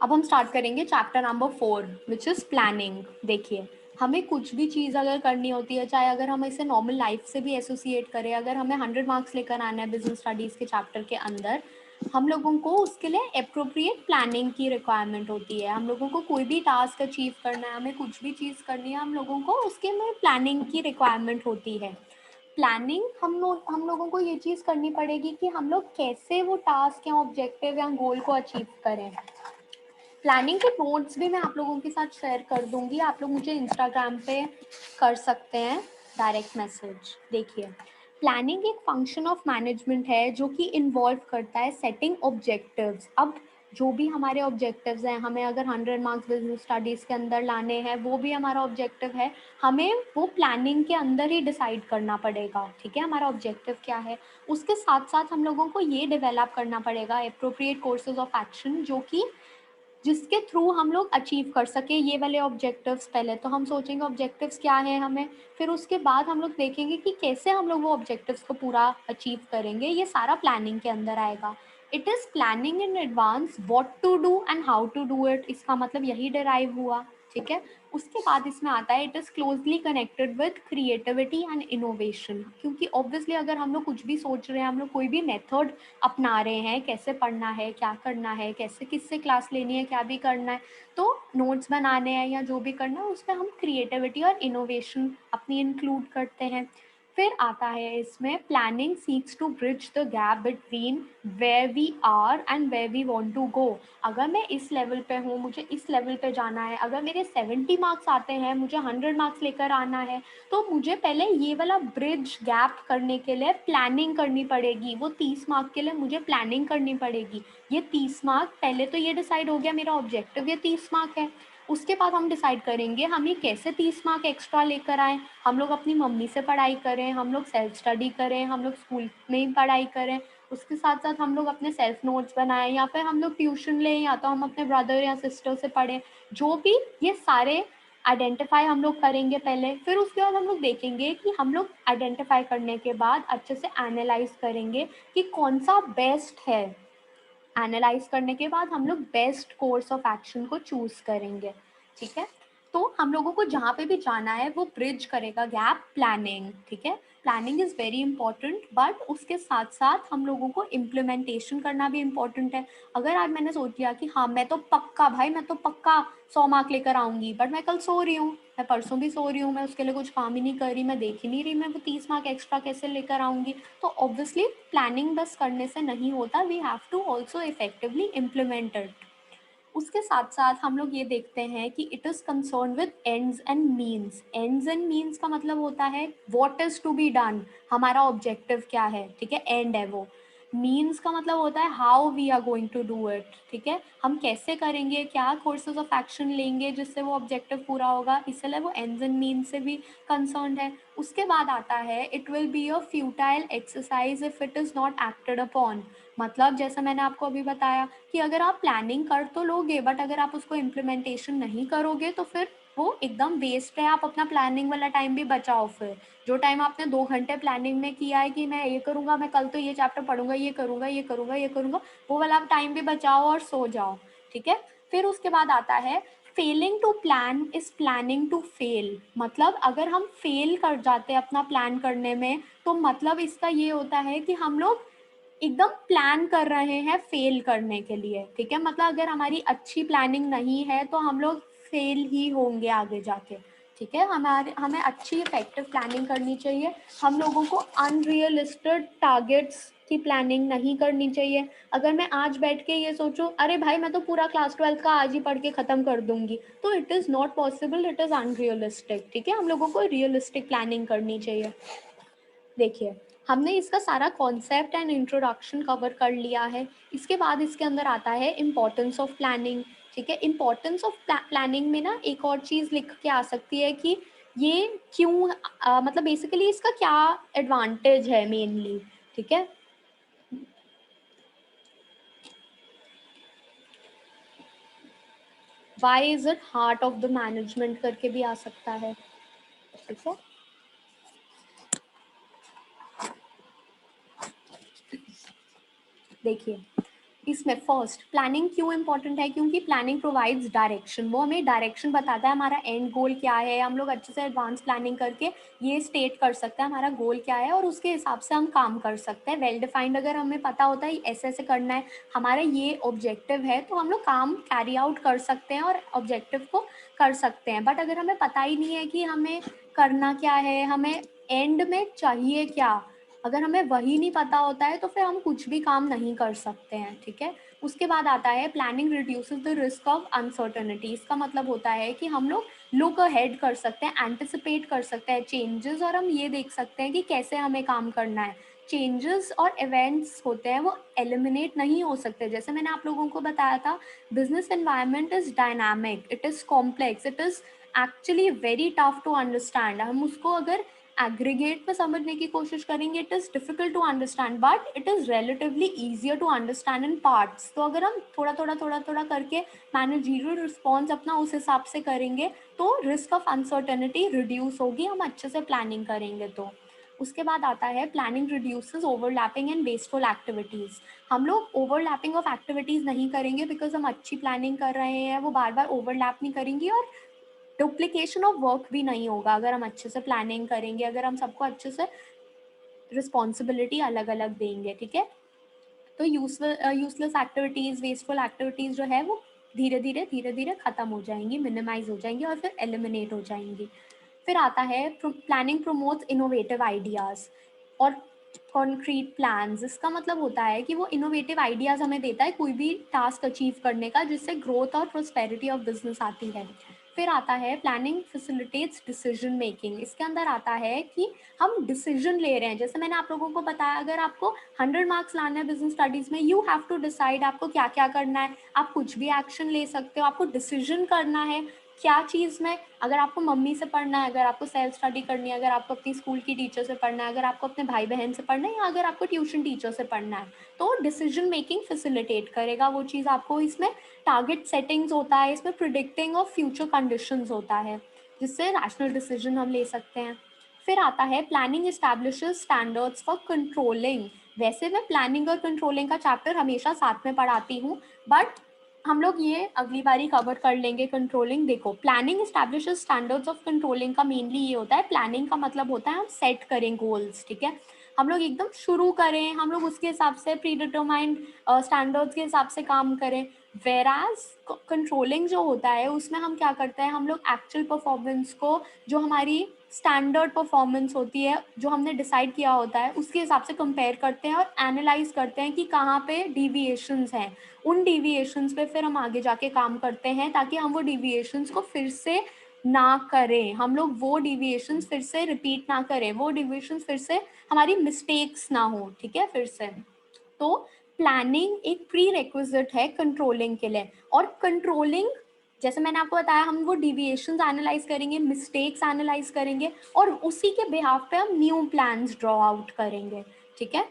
अब हम स्टार्ट करेंगे chapter number 4 which is planning. देखिए, हमें कुछ भी चीज़ अगर करनी होती है, चाहे अगर हम इसे नॉर्मल लाइफ से भी एसोसिएट करें, अगर हमें 100 मार्क्स लेकर आना है बिजनेस स्टडीज़ के चैप्टर के अंदर, हम लोगों को उसके लिए अप्रोप्रिएट प्लानिंग की रिक्वायरमेंट होती है। हम लोगों को कोई भी टास्क अचीव करना है, हमें कुछ भी चीज़ करनी है, हम लोगों को उसके में प्लानिंग की रिक्वायरमेंट होती है। प्लानिंग हम लोगों को ये चीज़ करनी पड़ेगी कि हम लोग कैसे वो टास्क या ऑब्जेक्टिव या गोल को अचीव करें। प्लानिंग के नोट्स भी मैं आप लोगों के साथ शेयर कर दूंगी, आप लोग मुझे इंस्टाग्राम पे कर सकते हैं डायरेक्ट मैसेज। देखिए, प्लानिंग एक फंक्शन ऑफ मैनेजमेंट है जो कि इन्वॉल्व करता है सेटिंग ऑब्जेक्टिव्स। अब जो भी हमारे ऑब्जेक्टिव्स हैं, हमें अगर 100 मार्क्स बिजनेस स्टडीज़ के अंदर लाने हैं, वो भी हमारा ऑब्जेक्टिव है, हमें वो प्लानिंग के अंदर ही डिसाइड करना पड़ेगा। ठीक है, हमारा ऑब्जेक्टिव क्या है। उसके साथ साथ हम लोगों को ये डेवलप करना पड़ेगा अप्रोप्रिएट कोर्सेज ऑफ एक्शन, जो कि जिसके थ्रू हम लोग अचीव कर सके ये वाले ऑब्जेक्टिव्स। पहले तो हम सोचेंगे ऑब्जेक्टिव्स क्या है हमें, फिर उसके बाद हम लोग देखेंगे कि कैसे हम लोग वो ऑब्जेक्टिव्स को पूरा अचीव करेंगे। ये सारा प्लानिंग के अंदर आएगा। It is planning in advance what to do and how to do it, इसका मतलब यही डिराइव हुआ। ठीक है, उसके बाद इसमें आता है it is closely connected with creativity and innovation, क्योंकि ऑब्वियसली अगर हम लोग कुछ भी सोच रहे हैं, हम लोग कोई भी मेथड अपना रहे हैं, कैसे पढ़ना है, क्या करना है, कैसे किससे क्लास लेनी है, क्या भी करना है, तो नोट्स बनाने हैं या जो भी करना है, उसमें हम क्रिएटिविटी और इनोवेशन अपनी इंक्लूड करते हैं। फिर आता है इसमें planning seeks to bridge the gap between where we are and where we want to go. अगर मैं इस लेवल पे हूँ, मुझे इस लेवल पे जाना है, अगर मेरे 70 मार्क्स आते हैं, मुझे 100 मार्क्स लेकर आना है, तो मुझे पहले ये वाला ब्रिज गैप करने के लिए प्लानिंग करनी पड़ेगी। वो 30 मार्क के लिए मुझे प्लानिंग करनी पड़ेगी। ये 30 मार्क पहले तो ये डिसाइड हो गया, मेरा ऑब्जेक्टिव ये 30 मार्क है। उसके बाद हम डिसाइड करेंगे हम ये कैसे 30 मार्क एक्स्ट्रा लेकर आएँ। हम लोग अपनी मम्मी से पढ़ाई करें, हम लोग सेल्फ स्टडी करें, हम लोग स्कूल में ही पढ़ाई करें, उसके साथ साथ हम लोग अपने सेल्फ नोट्स बनाएं, या फिर हम लोग ट्यूशन लें, या तो हम अपने ब्रदर या सिस्टर से पढ़ें। जो भी ये सारे आइडेंटिफाई हम लोग करेंगे पहले, फिर उसके बाद हम लोग देखेंगे कि हम लोग आइडेंटिफाई करने के बाद अच्छे से एनालाइज करेंगे कि कौन सा बेस्ट है। एनालाइज करने के बाद हम लोग बेस्ट कोर्स ऑफ एक्शन को चूज करेंगे। ठीक है, तो हम लोगों को जहाँ पे भी जाना है वो ब्रिज करेगा गैप प्लानिंग। ठीक है, planning is very important, but उसके साथ साथ हम लोगों को इम्प्लीमेंटेशन करना भी इम्पॉर्टेंट है। अगर आज मैंने सोच लिया कि हाँ मैं तो पक्का भाई, मैं तो पक्का 100 मार्क लेकर आऊँगी, बट मैं कल सो रही हूँ, मैं परसों भी सो रही हूँ, मैं उसके लिए कुछ काम ही नहीं कर रही, मैं देख ही नहीं रही मैं वो 30 मार्क एक्स्ट्रा कैसे लेकर आऊँगी, तो ऑब्वियसली प्लानिंग बस करने से नहीं होता, we have to also effectively implement it. उसके साथ साथ हम लोग ये देखते हैं कि it is concern with ends and means. Ends and means का मतलब होता है what is to be done, हमारा ऑब्जेक्टिव क्या है। ठीक है, एंड है वो। मीन्स का मतलब होता है how we are going to do it. ठीक है, हम कैसे करेंगे, क्या कोर्सेज ऑफ एक्शन लेंगे जिससे वो ऑब्जेक्टिव पूरा होगा, इसलिए वो एंड्स एंड मीन्स से भी कंसर्न है। उसके बाद आता है it will be a futile exercise if it is not acted upon. मतलब जैसा मैंने आपको अभी बताया कि अगर आप प्लानिंग कर तो लोगे, बट अगर आप उसको इम्प्लीमेंटेशन नहीं करोगे तो फिर वो एकदम वेस्ट है। आप अपना प्लानिंग वाला टाइम भी बचाओ। फिर जो टाइम आपने 2 घंटे प्लानिंग में किया है कि मैं ये करूँगा, मैं कल तो ये चैप्टर पढ़ूंगा, ये करूँगा, ये करूँगा, ये करूँगा, वो वाला टाइम भी बचाओ और सो जाओ। ठीक है, फिर उसके बाद आता है failing to plan is planning to fail. मतलब अगर हम फेल कर जाते हैं अपना प्लान करने में, तो मतलब इसका ये होता है कि हम लोग एकदम प्लान कर रहे हैं फेल करने के लिए। ठीक है, मतलब अगर हमारी अच्छी प्लानिंग नहीं है तो हम लोग फेल ही होंगे आगे जाके। ठीक है, हमें अच्छी इफेक्टिव प्लानिंग करनी चाहिए। हम लोगों को अनरियलिस्टिक टारगेट्स की प्लानिंग नहीं करनी चाहिए। अगर मैं आज बैठ के ये सोचूं अरे भाई मैं तो पूरा क्लास 12 का आज ही पढ़ के ख़त्म कर दूंगी, तो it is not possible, it is unrealistic. ठीक है, हम लोगों को रियलिस्टिक प्लानिंग करनी चाहिए। देखिए, हमने इसका सारा कॉन्सेप्ट एंड इंट्रोडक्शन कवर कर लिया है। इसके बाद इसके अंदर आता है इम्पोर्टेंस ऑफ प्लानिंग। ठीक है, इम्पोर्टेंस ऑफ प्लानिंग में ना एक और चीज़ लिख के आ सकती है कि ये क्यों, मतलब बेसिकली इसका क्या एडवांटेज है मेनली। ठीक है, why is it heart of the management करके भी आ सकता है। ठीक है, देखिए, इसमें फर्स्ट प्लानिंग क्यों इंपॉर्टेंट है, क्योंकि प्लानिंग प्रोवाइड्स डायरेक्शन, वो हमें डायरेक्शन बताता है हमारा एंड गोल क्या है। हम लोग अच्छे से एडवांस प्लानिंग करके ये स्टेट कर सकते हैं हमारा गोल क्या है और उसके हिसाब से हम काम कर सकते हैं। वेल डिफाइंड अगर हमें पता होता है ऐसे ऐसे करना है, हमारा ये ऑब्जेक्टिव है, तो हम लोग काम कैरी आउट कर सकते हैं और ऑब्जेक्टिव को कर सकते हैं। बट अगर हमें पता ही नहीं है कि हमें करना क्या है, हमें एंड में चाहिए क्या, अगर हमें वही नहीं पता होता है तो फिर हम कुछ भी काम नहीं कर सकते हैं, ठीक है। उसके बाद आता है planning reduces the risk of uncertainty. इसका मतलब होता है कि हम लोग लुक अहेड कर सकते हैं, एंटिसिपेट कर सकते हैं चेंजेस, और हम ये देख सकते हैं कि कैसे हमें काम करना है। चेंजेस और इवेंट्स होते हैं वो एलिमिनेट नहीं हो सकते। जैसे मैंने आप लोगों को बताया था, business environment is dynamic, it is complex, it is actually very tough to understand. हम उसको अगर एग्रीगेट में समझने की कोशिश करेंगे, it is difficult to understand, but it is relatively easier to understand in parts. तो अगर हम थोड़ा थोड़ा थोड़ा थोड़ा करके मैनेजरियल रिस्पॉन्स अपना उस हिसाब से करेंगे तो रिस्क ऑफ अनसर्टेनिटी रिड्यूस होगी, हम अच्छे से प्लानिंग करेंगे तो। उसके बाद आता है planning reduces overlapping and wasteful activities. हम लोग ओवरलैपिंग ऑफ एक्टिविटीज़ नहीं करेंगे बिकॉज हम अच्छी प्लानिंग कर रहे हैं, वो बार बार ओवरलैप नहीं करेंगी, और डुप्लीकेशन ऑफ वर्क भी नहीं होगा अगर हम अच्छे से प्लानिंग करेंगे, अगर हम सबको अच्छे से रिस्पॉन्सिबिलिटी अलग अलग देंगे, ठीक है। तो यूजलेस एक्टिविटीज़, वेस्टफुल एक्टिविटीज़ जो है वो धीरे धीरे ख़त्म हो जाएंगी, मिनिमाइज हो जाएंगी और फिर एलिमिनेट हो जाएंगी। फिर आता है प्लानिंग प्रोमोट्स इनोवेटिव आइडियाज़ और कॉन्क्रीट प्लान्स। इसका मतलब होता है कि वो इनोवेटिव आइडियाज़ हमें देता है कोई भी टास्क अचीव करने का, जिससे ग्रोथ और प्रोस्पेरिटी ऑफ बिजनेस आती है। फिर आता है प्लानिंग फैसिलिटेट्स डिसीजन मेकिंग। इसके अंदर आता है कि हम डिसीजन ले रहे हैं। जैसे मैंने आप लोगों को बताया, अगर आपको 100 मार्क्स लाना है बिजनेस स्टडीज़ में, यू हैव टू डिसाइड आपको क्या क्या करना है। आप कुछ भी एक्शन ले सकते हो, आपको डिसीजन करना है क्या चीज़ में। अगर आपको मम्मी से पढ़ना है, अगर आपको सेल्फ स्टडी करनी है, अगर आपको अपनी स्कूल की टीचर से पढ़ना है, अगर आपको अपने भाई बहन से पढ़ना है, या अगर आपको ट्यूशन टीचर से पढ़ना है, तो डिसीजन मेकिंग फैसिलिटेट करेगा वो चीज़ आपको। इसमें टारगेट सेटिंग्स होता है, इसमें प्रिडिक्टिंग ऑफ फ्यूचर कंडीशंस होता है, जिससे रैशनल डिसीजन हम ले सकते हैं। फिर आता है planning establishes standards for controlling. वैसे मैं प्लानिंग और कंट्रोलिंग का चैप्टर हमेशा साथ में पढ़ाती हूँ, बट हम लोग ये अगली बारी कवर कर लेंगे। कंट्रोलिंग देखो, planning establishes standards of controlling का मेनली ये होता है, प्लानिंग का मतलब होता है हम सेट करें गोल्स, ठीक है। हम लोग एकदम शुरू करें, हम लोग उसके हिसाब से प्री डिटरमाइंड स्टैंडर्ड्स के हिसाब से काम करें। वेराज कंट्रोलिंग जो होता है उसमें हम क्या करते हैं, हम लोग एक्चुअल परफॉर्मेंस को, जो हमारी स्टैंडर्ड परफॉर्मेंस होती है, जो हमने डिसाइड किया होता है, उसके हिसाब से कंपेयर करते हैं और एनालाइज करते हैं कि कहाँ पे डिविएशंस हैं। उन डिविएशंस पे फिर हम आगे जाके काम करते हैं ताकि हम वो डिविएशंस को फिर से ना करें, हम लोग वो डिविएशंस फिर से रिपीट ना करें, वो डिविएशंस फिर से हमारी मिस्टेक्स ना हो, ठीक है। फिर से तो प्लानिंग एक प्री रिक्विजिट है कंट्रोलिंग के लिए। और कंट्रोलिंग, जैसे मैंने आपको बताया, हम वो डिविएशंस एनालाइज करेंगे, मिस्टेक्स एनालाइज करेंगे, और उसी के बिहाफ पे हम न्यू प्लान्स ड्रॉ आउट करेंगे, ठीक है।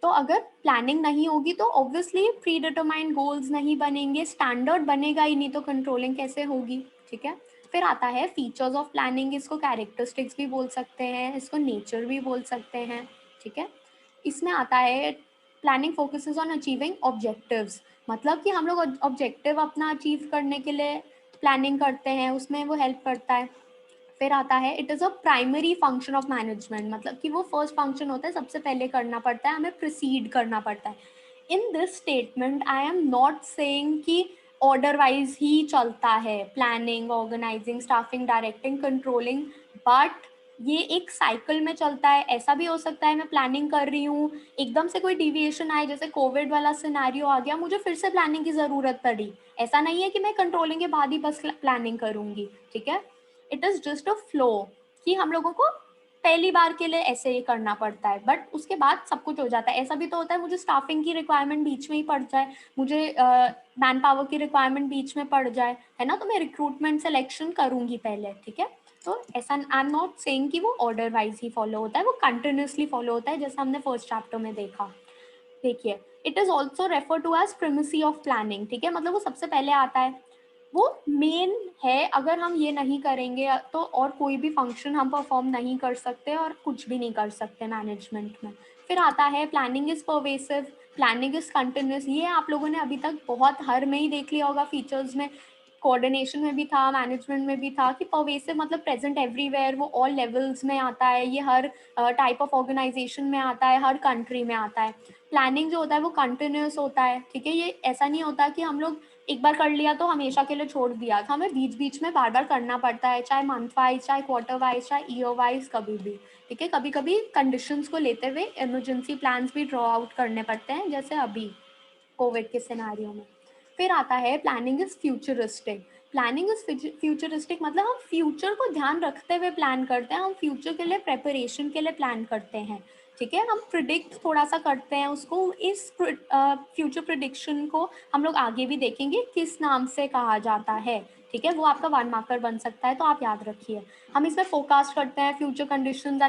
तो अगर प्लानिंग नहीं होगी तो ऑब्वियसली प्री डिटरमाइंड गोल्स नहीं बनेंगे, स्टैंडर्ड बनेगा ही नहीं, तो कंट्रोलिंग कैसे होगी, ठीक है। फिर आता है फीचर्स ऑफ प्लानिंग। इसको कैरेक्टरिस्टिक्स भी बोल सकते हैं, इसको नेचर भी बोल सकते हैं, ठीक है। इसमें आता है planning focuses on achieving objectives. मतलब कि हम लोग ऑब्जेक्टिव अपना अचीव करने के लिए प्लानिंग करते हैं, उसमें वो हेल्प करता है। फिर आता है it is a primary function of management. मतलब कि वो फर्स्ट फंक्शन होता है, सबसे पहले करना पड़ता है, हमें प्रोसीड करना पड़ता है। In this statement I am not saying कि ऑर्डर वाइज ही चलता है planning, organizing, staffing, directing, controlling, but ये एक साइकिल में चलता है। ऐसा भी हो सकता है मैं प्लानिंग कर रही हूँ, एकदम से कोई डिविएशन आए, जैसे कोविड वाला सिनेरियो आ गया, मुझे फिर से प्लानिंग की ज़रूरत पड़ी। ऐसा नहीं है कि मैं कंट्रोलिंग के बाद ही बस प्लानिंग करूँगी, ठीक है। It is just a flow, कि हम लोगों को पहली बार के लिए ऐसे ही करना पड़ता है, बट उसके बाद सब कुछ हो जाता है। ऐसा भी तो होता है मुझे स्टाफिंग की रिक्वायरमेंट बीच में ही पड़ जाए, मुझे मैन पावर की रिक्वायरमेंट बीच में पड़ जाए, है ना, तो मैं रिक्रूटमेंट सिलेक्शन करूँगी पहले, ठीक है। तो ऐसा आई एम नॉट सेइंग कि वो ऑर्डर वाइज ही फॉलो होता है, वो कंटिन्यूसली फॉलो होता है, जैसा हमने फर्स्ट चैप्टर में देखा। देखिए, it is also refer to as primacy of planning, ठीक है। मतलब वो सबसे पहले आता है, वो मेन है। अगर हम ये नहीं करेंगे तो और कोई भी फंक्शन हम परफॉर्म नहीं कर सकते और कुछ भी नहीं कर सकते मैनेजमेंट में। फिर आता है planning is pervasive. Planning is continuous, ये आप लोगों ने अभी तक बहुत हर में ही देख लिया होगा, फीचर्स में, कोऑर्डिनेशन में भी था, मैनेजमेंट में भी था, कि परवेसिव मतलब प्रेजेंट एवरीवेयर, वो ऑल लेवल्स में आता है, ये हर टाइप ऑफ ऑर्गेनाइजेशन में आता है, हर कंट्री में आता है। प्लानिंग जो होता है वो कंटिन्यूस होता है, ठीक है। ये ऐसा नहीं होता कि हम लोग एक बार कर लिया तो हमेशा के लिए छोड़ दिया, तो हमें बीच बीच में बार बार करना पड़ता है, चाहे मंथ वाइज, चाहे क्वार्टर वाइज, चाहे ईयर वाइज, कभी भी, ठीक है। कभी कभी कंडीशंस को लेते हुए इमरजेंसी प्लान्स भी ड्रॉ आउट करने पड़ते हैं, जैसे अभी कोविड के सिनेरियो में। फिर आता है planning is futuristic. Planning is futuristic मतलब हम फ्यूचर को ध्यान रखते हुए प्लान करते हैं, हम फ्यूचर के लिए प्रेपरेशन के लिए प्लान करते हैं, ठीक है। हम प्रिडिक्ट थोड़ा सा करते हैं उसको, इस फ्यूचर प्रिडिक्शन को हम लोग आगे भी देखेंगे किस नाम से कहा जाता है, ठीक है। वो आपका 1 मार्कर बन सकता है, तो आप याद रखिए। हम इसमें फोरकास्ट करते हैं, फ्यूचर कंडीशंस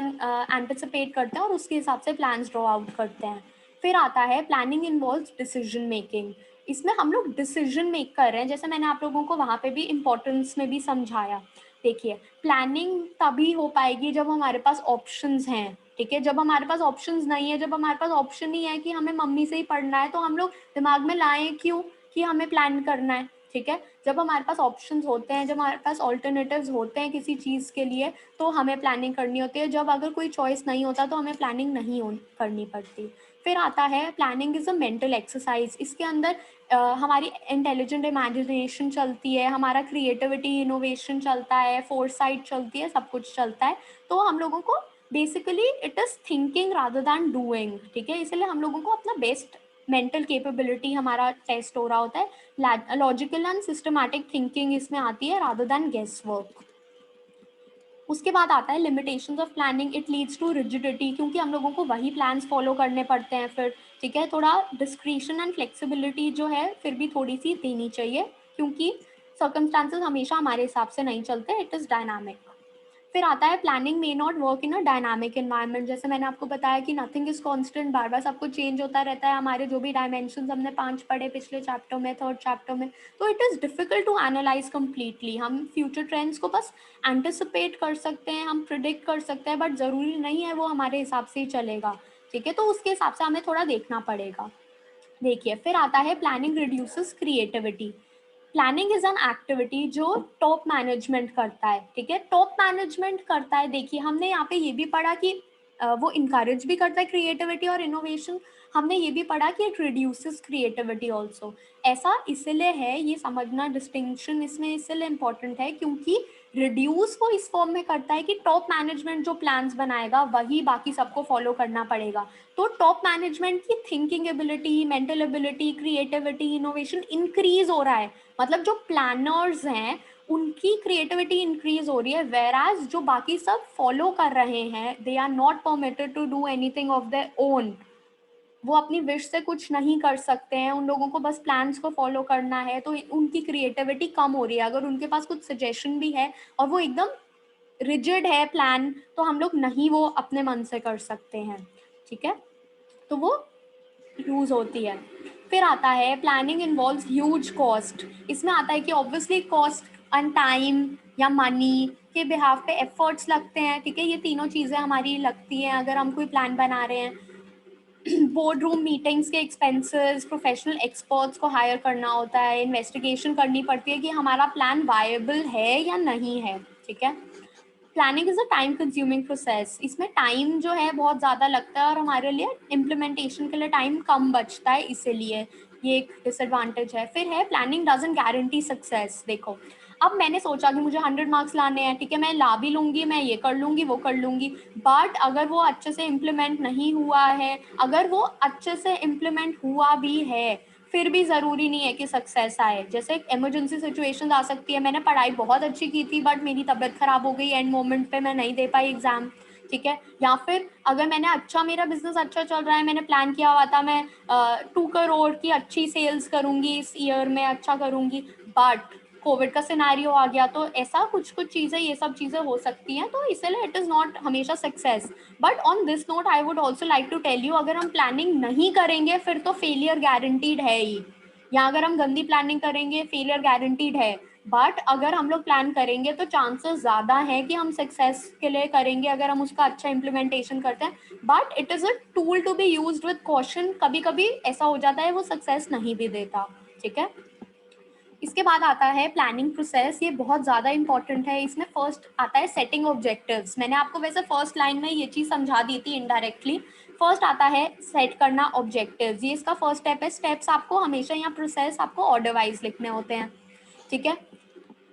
एंटिसिपेट करते हैं और उसके हिसाब से प्लान्स ड्रॉ आउट करते हैं। फिर आता है प्लानिंग इन्वॉल्व्स डिसीजन मेकिंग। इसमें हम लोग डिसीजन मेक कर रहे हैं, जैसे मैंने आप लोगों को वहाँ पे भी इम्पोर्टेंस में भी समझाया। देखिए, प्लानिंग तभी हो पाएगी जब हमारे पास ऑप्शंस हैं, ठीक है। जब हमारे पास ऑप्शंस नहीं है, जब हमारे पास ऑप्शन ही है कि हमें मम्मी से ही पढ़ना है, तो हम लोग दिमाग में लाएं क्यों कि हमें प्लान करना है, ठीक है। जब हमारे पास ऑप्शंस होते हैं, जब हमारे पास ऑल्टरनेटिव्स होते हैं किसी चीज़ के लिए, तो हमें प्लानिंग करनी होती है। जब अगर कोई चॉइस नहीं होता तो हमें प्लानिंग नहीं करनी पड़ती। फिर आता है planning is a mental exercise. इसके अंदर हमारी इंटेलिजेंट इमेजिनेशन चलती है, हमारा क्रिएटिविटी इनोवेशन चलता है, फोरसाइट चलती है, सब कुछ चलता है। तो हम लोगों को basically it is thinking rather than doing, ठीक है। इसलिए हम लोगों को अपना बेस्ट मेंटल कैपेबिलिटी हमारा टेस्ट हो रहा होता है। लॉजिकल एंड सिस्टमैटिक थिंकिंग इसमें आती है रादर दैन गेस वर्क। उसके बाद आता है limitations of planning, it leads to rigidity, क्योंकि हम लोगों को वही प्लान्स फॉलो करने पड़ते हैं फिर, ठीक है। थोड़ा डिस्क्रिशन एंड फ्लेक्सिबिलिटी जो है फिर भी थोड़ी सी देनी चाहिए, क्योंकि सर्कमस्टांसेस हमेशा हमारे हिसाब से नहीं चलते, इट इज़ डायनामिक। फिर आता है planning may not work in a dynamic environment. जैसे मैंने आपको बताया कि नथिंग इज कांस्टेंट, बार बार सब कुछ चेंज होता रहता है। हमारे जो भी डायमेंशंस हमने 5 पढ़े पिछले चैप्टर में, 3rd चैप्टर में, तो it is difficult to analyse completely. हम फ्यूचर ट्रेंड्स को बस एंटिसिपेट कर सकते हैं, हम प्रिडिक्ट कर सकते हैं, बट ज़रूरी नहीं है वो हमारे हिसाब से ही चलेगा, ठीक है। तो उसके हिसाब से हमें थोड़ा देखना पड़ेगा। देखिए, फिर आता है planning reduces creativity. Planning is an activity जो टॉप मैनेजमेंट करता है, ठीक है। टॉप मैनेजमेंट करता है, देखिए हमने यहाँ पे ये भी पढ़ा कि वो इनकरेज भी करता है क्रिएटिविटी और इनोवेशन। हमने ये भी पढ़ा कि इट रिड्यूसेस क्रिएटिविटी ऑल्सो। ऐसा इसलिए है, ये समझना डिस्टिंक्शन इसमें इसलिए इम्पोर्टेंट है, क्योंकि रिड्यूस वो इस फॉर्म में करता है कि टॉप मैनेजमेंट जो प्लान्स बनाएगा वही बाकी सबको फॉलो करना पड़ेगा। तो टॉप मैनेजमेंट की thinking ability, mental ability, creativity, innovation increase हो रहा है। मतलब जो प्लानर्स हैं उनकी क्रिएटिविटी इंक्रीज हो रही है, वेर एज जो बाकी सब फॉलो कर रहे हैं, they are not permitted to do anything of their own. वो अपनी विश से कुछ नहीं कर सकते हैं, उन लोगों को बस प्लान्स को फॉलो करना है, तो उनकी क्रिएटिविटी कम हो रही है। अगर उनके पास कुछ सजेशन भी है और वो एकदम रिजिड है प्लान, तो हम लोग नहीं वो अपने मन से कर सकते हैं, ठीक है। तो वो यूज होती है। फिर आता है प्लानिंग इन्वॉल्व्स ह्यूज कॉस्ट। इसमें आता है कि ऑब्वियसली कॉस्ट एंड टाइम या मनी के बिहाफ पे एफर्ट्स लगते हैं, ठीक है। ये तीनों चीज़ें हमारी लगती हैं अगर हम कोई प्लान बना रहे हैं। बोर्ड रूम मीटिंग्स के एक्सपेंसेस, प्रोफेशनल एक्सपर्ट्स को हायर करना होता है, इन्वेस्टिगेशन करनी पड़ती है कि हमारा प्लान वायबल है या नहीं है, ठीक है। Planning is a time consuming process. इसमें टाइम जो है बहुत ज़्यादा लगता है और हमारे लिए इम्प्लीमेंटेशन के लिए टाइम कम बचता है, इसीलिए ये एक डिसएडवांटेज है। फिर है प्लानिंग डजंट गारंटी सक्सेस। देखो, अब मैंने सोचा कि मुझे 100 मार्क्स लाने हैं, ठीक है, मैं ला भी लूँगी, मैं ये कर लूँगी, वो कर लूँगी, बट अगर वो अच्छे से इम्प्लीमेंट नहीं हुआ है, अगर वो अच्छे से इम्प्लीमेंट हुआ भी है, फिर भी ज़रूरी नहीं है कि सक्सेस आए। जैसे इमरजेंसी सिचुएशन आ सकती है, मैंने पढ़ाई बहुत अच्छी की थी बट मेरी तबीयत ख़राब हो गई एंड मोमेंट पे, मैं नहीं दे पाई एग्ज़ाम, ठीक है। या फिर अगर मेरा बिजनेस अच्छा चल रहा है, मैंने प्लान किया हुआ था मैं 2 करोड़ की अच्छी सेल्स करूँगी इस ईयर में, अच्छा करूँगी, बट कोविड का सिनेरियो आ गया, तो ऐसा कुछ कुछ चीज़ें, ये सब चीज़ें हो सकती हैं, तो इसलिए इट इज़ नॉट हमेशा success. But on this note I would also like to tell you, अगर हम प्लानिंग नहीं करेंगे फिर तो फेलियर गारंटीड है ही। या अगर हम गंदी प्लानिंग करेंगे फेलियर गारंटीड है। बट अगर हम लोग प्लान करेंगे तो चांसेस ज़्यादा है कि हम सक्सेस के लिए करेंगे अगर हम उसका अच्छा इम्प्लीमेंटेशन करते हैं, but it is a tool to be used with caution. कभी कभी ऐसा हो जाता है वो सक्सेस नहीं भी देता, ठीक है। इसके बाद आता है प्लानिंग प्रोसेस, ये बहुत ज़्यादा इंपॉर्टेंट है। इसमें फर्स्ट आता है सेटिंग ऑब्जेक्टिव्स। मैंने आपको वैसे फर्स्ट लाइन में ये चीज़ समझा दी थी इनडायरेक्टली। फर्स्ट आता है सेट करना ऑब्जेक्टिव्स, ये इसका फर्स्ट स्टेप है। स्टेप्स आपको हमेशा यहाँ प्रोसेस आपको ऑर्डर वाइज लिखने होते हैं, ठीक है।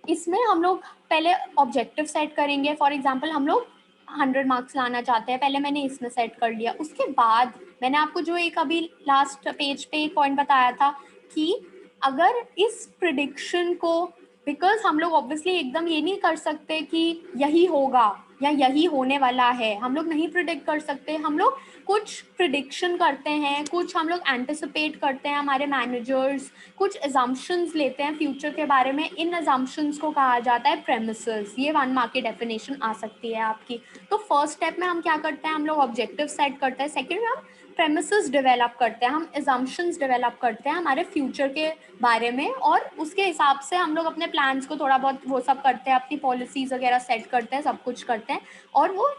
इसमें हम लोग पहले ऑब्जेक्टिव सेट करेंगे। फॉर एग्जांपल हम लोग 100 मार्क्स लाना चाहते हैं, पहले मैंने इसमें सेट कर लिया। उसके बाद मैंने आपको जो एक अभी लास्ट पेज पे एक पॉइंट बताया था कि अगर इस प्रिडिक्शन को, बिकॉज हम लोग ऑब्वियसली एकदम ये नहीं कर सकते कि यही होगा या यही होने वाला है, हम लोग नहीं प्रिडिक्ट कर सकते। हम लोग कुछ प्रिडिक्शन करते हैं, कुछ हम लोग एंटिसिपेट करते हैं, हमारे मैनेजर्स कुछ अजम्पशंस लेते हैं फ्यूचर के बारे में। इन अजम्पशंस को कहा जाता है प्रेमिसेस। ये 1 मार्क की डेफिनेशन आ सकती है आपकी। तो फर्स्ट स्टेप में हम क्या करते हैं, हम लोग ऑब्जेक्टिव सेट करते हैं। सेकंड में हम प्रेमिसेस डेवलप करते हैं, हम अजम्पशंस डेवलप करते हैं हमारे फ्यूचर के बारे में, और उसके हिसाब से हम लोग अपने प्लान्स को थोड़ा बहुत वो सब करते हैं, अपनी पॉलिसीज वगैरह सेट करते हैं, सब कुछ करते हैं। और वो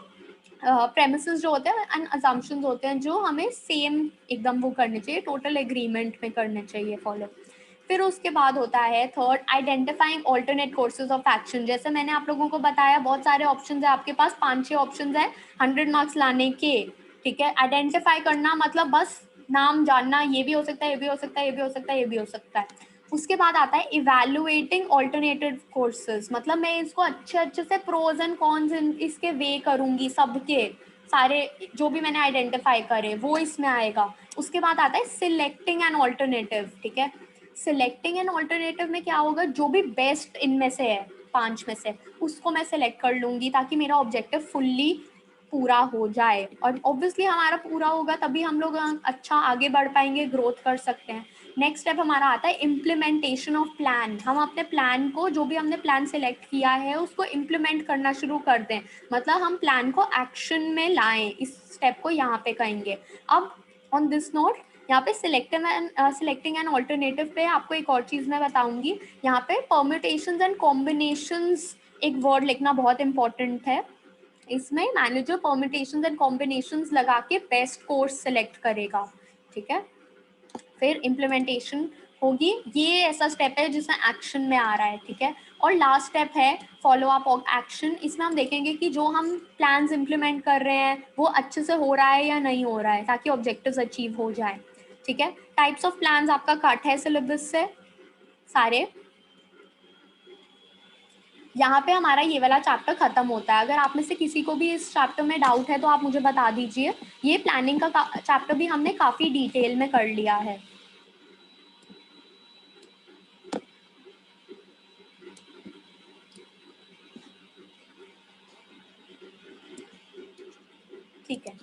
प्रेमिसेस जो होते हैं एंड अजम्पशंस होते हैं जो हमें सेम एकदम वो करने चाहिए, टोटल एग्रीमेंट में करने चाहिए फॉलो। फिर उसके बाद होता है third, identifying alternate courses of action. जैसे मैंने आप लोगों को बताया बहुत सारे ऑप्शंस है आपके पास, 5-6 ऑप्शंस है 100 मार्क्स लाने के, ठीक है। आइडेंटिफाई करना मतलब बस नाम जानना, ये भी हो सकता है, ये भी हो सकता है, ये भी हो सकता है, ये भी हो सकता है। उसके बाद आता है इवेलुएटिंग ऑल्टरनेटिव कोर्सेज, मतलब मैं इसको अच्छे अच्छे से प्रोज एंड कॉन्स इसके वे करूंगी, सबके सारे जो भी मैंने आइडेंटिफाई करे वो इसमें आएगा। उसके बाद आता है सिलेक्टिंग एन ऑल्टरनेटिव, ठीक है। सिलेक्टिंग एन ऑल्टरनेटिव में क्या होगा, जो भी बेस्ट इनमें से है 5 में से, उसको मैं सिलेक्ट कर लूंगी ताकि मेरा ऑब्जेक्टिव फुल्ली पूरा हो जाए। और ऑब्वियसली हमारा पूरा होगा तभी हम लोग अच्छा आगे बढ़ पाएंगे, ग्रोथ कर सकते हैं। नेक्स्ट स्टेप हमारा आता है इम्प्लीमेंटेशन ऑफ प्लान। हम अपने प्लान को, जो भी हमने प्लान सेलेक्ट किया है उसको इम्प्लीमेंट करना शुरू कर दें, मतलब हम प्लान को एक्शन में लाएं। इस स्टेप को यहाँ पे कहेंगे। अब ऑन दिस नोट, यहाँ पे सिलेक्टिंग एन ऑल्टरनेटिव पे आपको एक और चीज़ मैं बताऊंगी। यहाँ पे परम्यूटेशंस एंड कॉम्बिनेशंस एक वर्ड लिखना बहुत इंपॉर्टेंट है। इसमें मैनेजर परम्यूटेशंस एंड कॉम्बिनेशंस लगा के बेस्ट कोर्स सेलेक्ट करेगा, ठीक है। फिर इम्प्लीमेंटेशन होगी, ये ऐसा स्टेप है जिसमें एक्शन में आ रहा है, ठीक है। और लास्ट स्टेप है फॉलो अप ऑफ एक्शन। इसमें हम देखेंगे कि जो हम प्लान्स इम्प्लीमेंट कर रहे हैं वो अच्छे से हो रहा है या नहीं हो रहा है, ताकि ऑब्जेक्टिव्स अचीव हो जाए, ठीक है। टाइप्स ऑफ प्लान्स आपका कट है सिलेबस से सारे। यहाँ पे हमारा ये वाला चैप्टर खत्म होता है। अगर आप में से किसी को भी इस चैप्टर में डाउट है तो आप मुझे बता दीजिए। ये प्लानिंग का चैप्टर भी हमने काफ़ी डिटेल में कर लिया है, ठीक है।